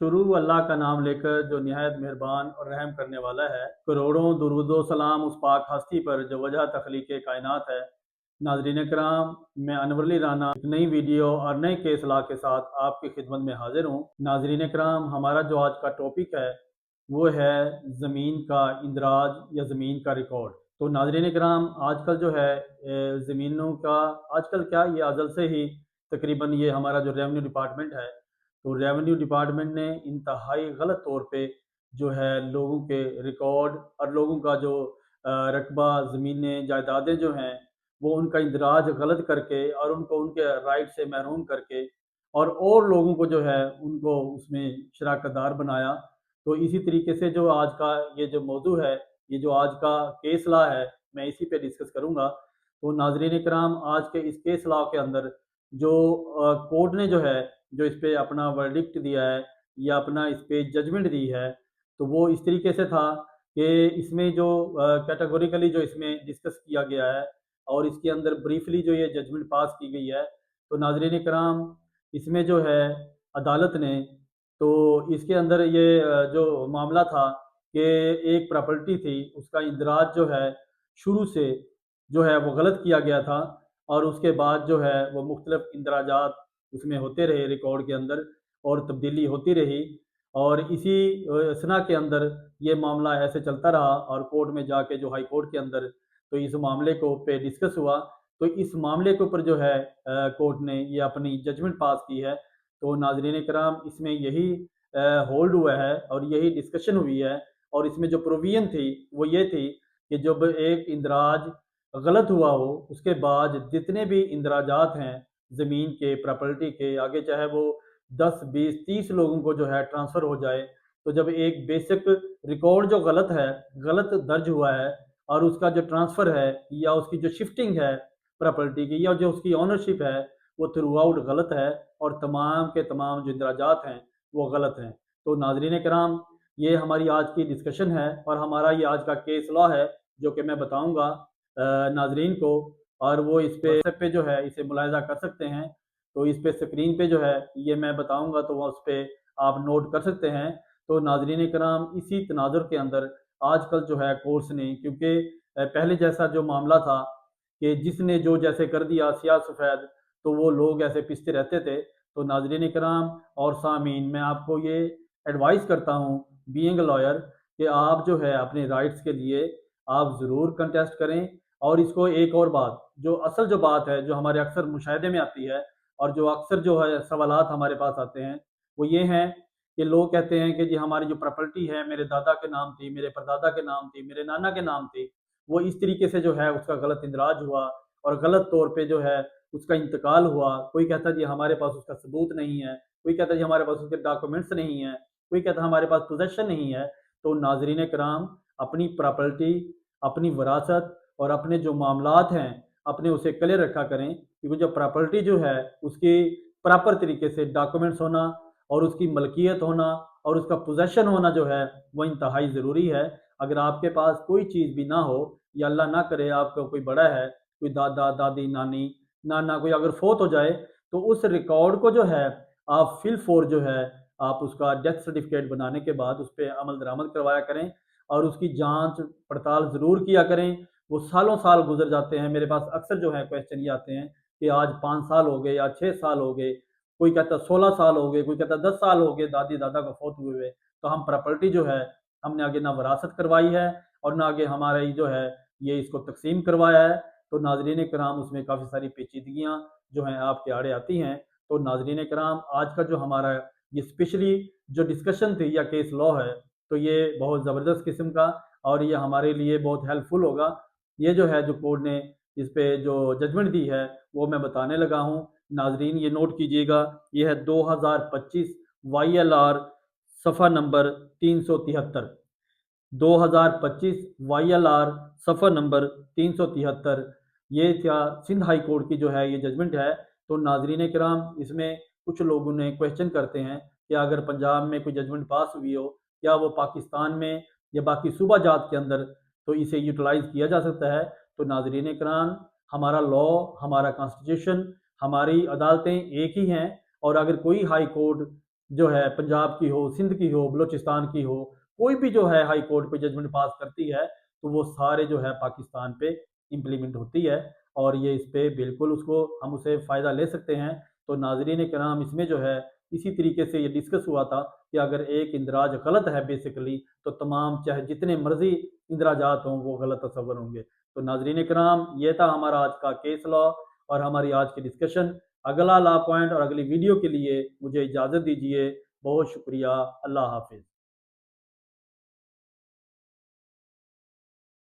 शुरू अल्लाह का नाम लेकर जो निहायत मेहरबान और रहम करने वाला है। करोड़ों दुरूद व सलाम उस पाक हस्ती पर जो वजह तख्लीक़ कायनात है। नाज़रीन कराम, मैं अनवर अली राना एक नई वीडियो और नए केस ला के साथ आपकी खिदमत में हाजिर हूँ। नाज़रीन कराम, हमारा जो आज का टॉपिक है वो है ज़मीन का इंदराज या ज़मीन का रिकॉर्ड। तो नाज़रीन कराम, आजकल जो है ज़मीनों का आजकल क्या, ये अज़ल से ही तकरीबन ये हमारा जो रेवेन्यू डिपार्टमेंट है, तो रेवेन्यू डिपार्टमेंट ने इंतहाई गलत तौर पे जो है लोगों के रिकॉर्ड और लोगों का जो रकबा, ज़मीनें, जायदादें जो हैं, वो उनका इंदराज गलत करके और उनको उनके राइट से महरूम करके और लोगों को जो है उनको उसमें शराकतदार बनाया। तो इसी तरीके से जो आज का ये जो मौजू है, ये जो आज का केस लॉ है, मैं इसी पे डिस्कस करूँगा। तो नाज़रीन इकराम, आज के इस केस लॉ के अंदर जो कोर्ट ने जो है जो इस पे अपना वर्डिक्ट दिया है या अपना इस पे जजमेंट दी है, तो वो इस तरीके से था कि इसमें जो कैटेगोरिकली जो इसमें डिस्कस किया गया है और इसके अंदर ब्रीफली जो ये जजमेंट पास की गई है। तो नाज़रीन कराम, इसमें जो है अदालत ने, तो इसके अंदर ये जो मामला था कि एक प्रॉपर्टी थी, उसका इंदराज जो है शुरू से जो है वो गलत किया गया था और उसके बाद जो है वो मुख्तलिफ इंदराजात उसमें होते रहे रिकॉर्ड के अंदर और तब्दीली होती रही। और इसी असना के अंदर ये मामला ऐसे चलता रहा और कोर्ट में जाके जो हाई कोर्ट के अंदर तो इस मामले को पे डिस्कस हुआ। तो इस मामले के ऊपर जो है कोर्ट ने ये अपनी जजमेंट पास की है। तो नाजरीन कराम, इसमें यही होल्ड हुआ है और यही डिस्कशन हुई है और इसमें जो प्रोविजन थी वो ये थी कि जब एक इंदराज गलत हुआ हो, उसके बाद जितने भी इंदराजात हैं ज़मीन के, प्रॉपर्टी के, आगे चाहे वो 10, 20, 30 लोगों को जो है ट्रांसफ़र हो जाए, तो जब एक बेसिक रिकॉर्ड जो गलत है, गलत दर्ज हुआ है और उसका जो ट्रांसफ़र है या उसकी जो शिफ्टिंग है प्रॉपर्टी की या जो उसकी ओनरशिप है, वो थ्रू आउट गलत है और तमाम के तमाम जो इंदराजात हैं, वो गलत हैं। तो नाज़रीन कराम, ये हमारी आज की डिस्कशन है और हमारा ये आज का केस लॉ है, जो कि मैं बताऊँगा नाज़रीन को, और वो इस पे व्हाट्सएप पे जो है इसे मुलाहिज़ा कर सकते हैं। तो इस पे स्क्रीन पे जो है ये मैं बताऊँगा, तो वो उस पे आप नोट कर सकते हैं। तो नाज़रीन कराम, इसी तनाज़ुर के अंदर आजकल जो है कोर्ट्स ने, क्योंकि पहले जैसा जो मामला था कि जिसने जो जैसे कर दिया सियाह सफ़ेद, तो वो लोग ऐसे पिसते रहते थे। तो नाज़रीन कराम और सामीन, मैं आपको ये एडवाइस करता हूँ बीइंग अ लॉयर कि आप जो है अपने राइट्स के लिए आप ज़रूर कंटेस्ट करें। और इसको एक और बात, जो असल जो बात है, जो हमारे अक्सर मुशाहिदे में आती है और जो अक्सर जो है सवालात हमारे पास आते हैं, वो ये हैं कि लोग कहते हैं कि जी हमारी जो प्रॉपर्टी है मेरे दादा के नाम थी, मेरे परदादा के नाम थी, मेरे नाना के नाम थी, वो इस तरीके से जो है उसका गलत इंदराज हुआ और गलत तौर पे जो है उसका इंतकाल हुआ। कोई कहता है जी हमारे पास उसका सबूत नहीं है, कोई कहता है जी हमारे पास उसके डॉक्यूमेंट्स नहीं है, कोई कहता है हमारे पास पोजेसन नहीं है। तो नाजरीन कराम, अपनी प्रॉपर्टी, अपनी विरासत और अपने जो मामलात हैं, अपने उसे क्लियर रखा करें, क्योंकि जो प्रॉपर्टी जो है उसकी प्रॉपर तरीके से डॉक्यूमेंट्स होना और उसकी मलकियत होना और उसका पोजेसन होना जो है वो इंतहाई ज़रूरी है। अगर आपके पास कोई चीज़ भी ना हो या अल्लाह ना करे आपका कोई बड़ा है, कोई दादा, दादी, नानी, नाना कोई अगर फ़ौत हो जाए, तो उस रिकॉर्ड को जो है आप फिल फ़ोर जो है आप उसका डेथ सर्टिफ़िकेट बनाने के बाद उस पे अमल दरामद करवाया करें और उसकी जाँच पड़ताल ज़रूर किया करें। वो सालों साल गुज़र जाते हैं। मेरे पास अक्सर जो है क्वेश्चन ये आते हैं कि आज 5 साल हो गए या 6 साल हो गए, कोई कहता 16 साल हो गए, कोई कहता 10 साल हो गए दादी-दादा को फ़ौत हुए हुए। तो हम प्रॉपर्टी जो है हमने आगे ना विरासत करवाई है और ना आगे हमारा ये जो है ये इसको तक़सीम करवाया है। तो नाज़रीन कराम, उसमें काफ़ी सारी पेचीदगियाँ जो हैं आपके आड़े आती हैं। तो नाज़रीन कराम, आज का जो हमारा ये स्पेशली जो डिस्कशन थी या केस लॉ है, तो ये बहुत ज़बरदस्त किस्म का और ये हमारे लिए बहुत हेल्पफुल होगा। ये जो है जो कोर्ट ने इस पे जो जजमेंट दी है वो मैं बताने लगा हूँ। नाज़रीन ये नोट कीजिएगा, ये है 2025 वाईएलआर सफ़ा नंबर 373। 2025 वाईएलआर सफ़ा नंबर 373, ये क्या सिंध हाई कोर्ट की जो है ये जजमेंट है। तो नाज़रीन कराम, इसमें कुछ लोगों ने क्वेश्चन करते हैं कि अगर पंजाब में कोई जजमेंट पास हुई हो, क्या वो पाकिस्तान में या बाकी सूबा जात के अंदर तो इसे यूटिलाइज़ किया जा सकता है। तो नाज़रीन कराम, हमारा लॉ, हमारा कॉन्स्टिट्यूशन, हमारी अदालतें एक ही हैं और अगर कोई हाई कोर्ट जो है पंजाब की हो, सिंध की हो, बलूचिस्तान की हो, कोई भी जो है हाई कोर्ट पे जजमेंट पास करती है तो वो सारे जो है पाकिस्तान पे इम्प्लीमेंट होती है और ये इस पे बिल्कुल उसको हम उसे फ़ायदा ले सकते हैं। तो नाज़रीन किराम इसमें जो है इसी तरीके से ये डिस्कस हुआ था कि अगर एक इंदराज गलत है बेसिकली तो तमाम चाहे जितने मर्जी इंदराजात हों वो गलत तस्वर होंगे। तो नाज़रीन किराम ये था हमारा आज का केस लॉ और हमारी आज की डिस्कशन। अगला लॉ पॉइंट और अगली वीडियो के लिए मुझे इजाज़त दीजिए। बहुत शुक्रिया। अल्लाह हाफिज़।